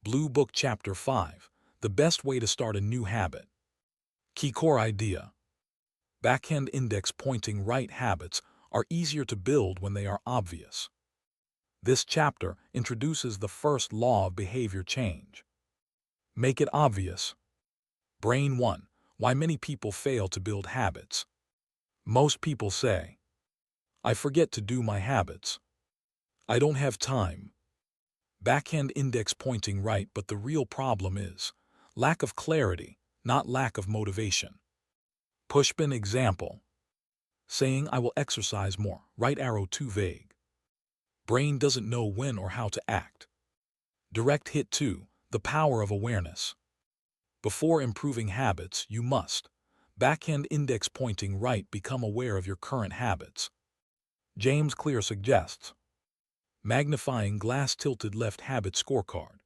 Blue Book Chapter 5, The Best Way to Start a New Habit. Key core idea. Backhand index pointing right habits are easier to build when they are obvious. This chapter introduces the first law of behavior change. Make it obvious. Brain 1. Why many people fail to build habits. Most people say, I forget to do my habits. I don't have time. Backhand index pointing right, but the real problem is lack of clarity, not lack of motivation. Pushpin example. Saying I will exercise more, right arrow too vague. Brain doesn't know when or how to act. Direct hit 2, the power of awareness. Before improving habits, you must backhand index pointing right, become aware of your current habits. James Clear suggests magnifying glass tilted left habit scorecard.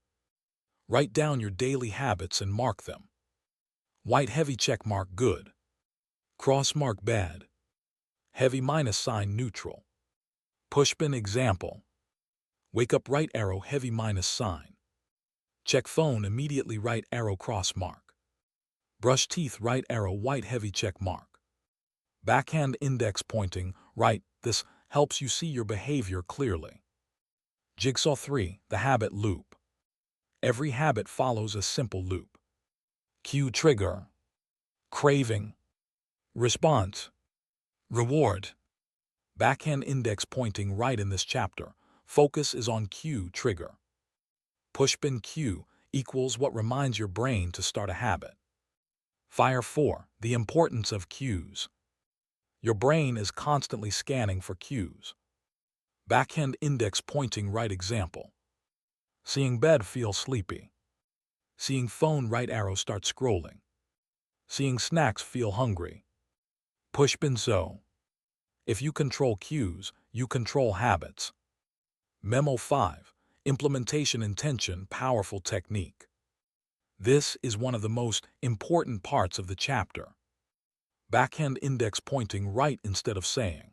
Write down your daily habits and mark them. White heavy check mark good. Cross mark bad. Heavy minus sign neutral. Pushpin example. Wake up right arrow heavy minus sign. Check phone immediately right arrow cross mark. Brush teeth right arrow white heavy check mark. Backhand index pointing right. This helps you see your behavior clearly. Jigsaw 3, the habit loop. Every habit follows a simple loop. Cue trigger. Craving. Response. Reward. Backhand index pointing right in this chapter. Focus is on cue trigger. Pushpin cue equals what reminds your brain to start a habit. Fire 4, the importance of cues. Your brain is constantly scanning for cues. Backhand index pointing right example. Seeing bed feel sleepy. Seeing phone right arrow start scrolling. Seeing snacks feel hungry. Pushpin so. If you control cues, you control habits. Memo 5, implementation intention powerful technique. This is one of the most important parts of the chapter. Backhand index pointing right instead of saying.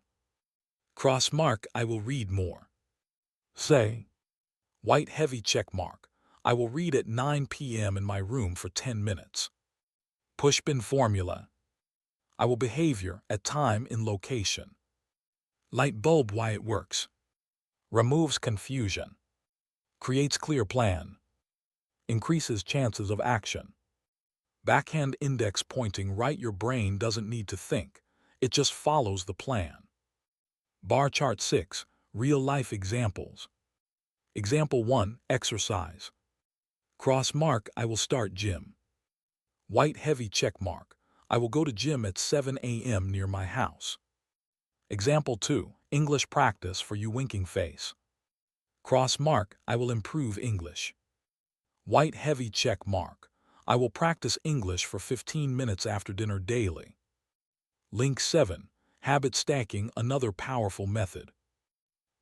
Cross mark I will read more. Say. White heavy check mark. I will read at 9 p.m. in my room for 10 minutes. Pushpin formula. I will behavior at time in location. Light bulb why it works. Removes confusion. Creates clear plan. Increases chances of action. Backhand index pointing right your brain doesn't need to think. It just follows the plan. Bar chart 6, real-life examples. Example 1, exercise. Cross mark I will start gym. White heavy check mark. I will go to gym at 7 a.m. near my house. Example 2, English practice for you winking face. Cross mark I will improve English. White heavy check mark. I will practice English for 15 minutes after dinner daily. Link 7, habit stacking another powerful method.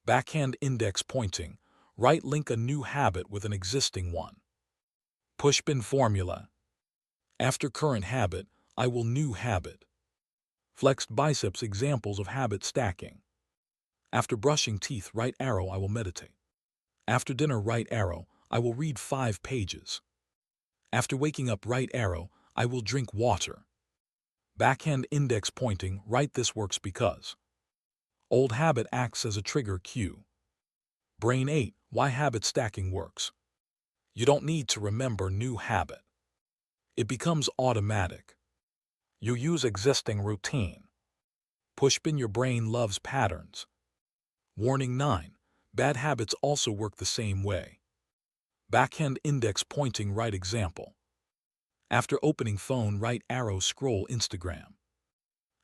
Backhand index pointing. Right link a new habit with an existing one. Pushpin formula. After current habit, I will new habit. Flexed biceps examples of habit stacking. After brushing teeth right arrow I will meditate. After dinner right arrow I will read 5 pages. After waking up right arrow I will drink water. Backhand index pointing right this works because old habit acts as a trigger cue. Brain 8, why habit stacking works. You don't need to remember new habit. It becomes automatic. You use existing routine. Pushpin your brain loves patterns. Warning 9, bad habits also work the same way. Backhand index pointing right example. After opening phone right arrow scroll Instagram.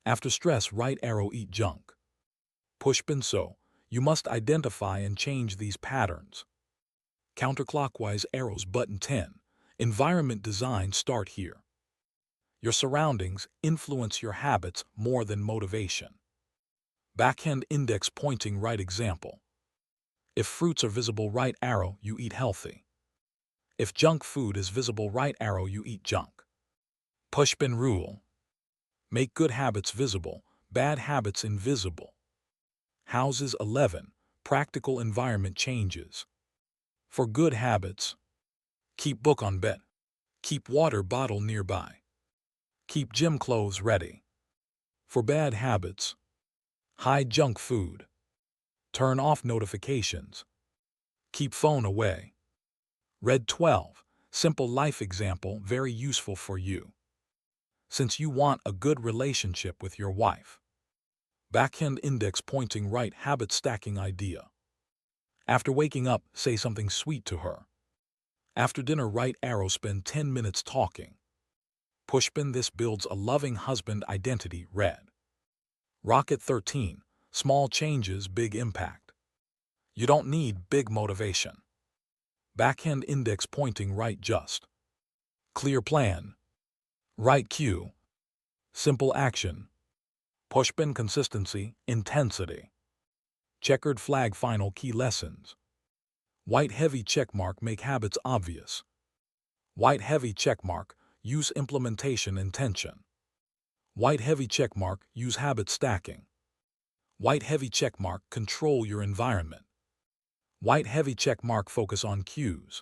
After stress right arrow eat junk. Pushpin so, you must identify and change these patterns. Counterclockwise arrows button 10, environment design start here. Your surroundings influence your habits more than motivation. Backhand index pointing right example. If fruits are visible right arrow, you eat healthy. If junk food is visible right arrow, you eat junk. Pushpin rule. Make good habits visible, bad habits invisible. Houses 11, practical environment changes. For good habits. Keep book on bed. Keep water bottle nearby. Keep gym clothes ready. For bad habits, hide junk food. Turn off notifications. Keep phone away. Red 12. Simple life example very useful for you. Since you want a good relationship with your wife. Backhand index pointing right habit stacking idea. After waking up, say something sweet to her. After dinner, right arrow spend 10 minutes talking. Pushpin this builds a loving husband identity red. Rocket 13. Small changes, big impact. You don't need big motivation. Backhand index pointing right just. Clear plan. Right cue. Simple action. Pushpin consistency, intensity. Checkered flag final key lessons. White heavy checkmark make habits obvious. White heavy checkmark use implementation intention. White heavy checkmark use habit stacking. White heavy checkmark control your environment. White heavy checkmark focus on cues.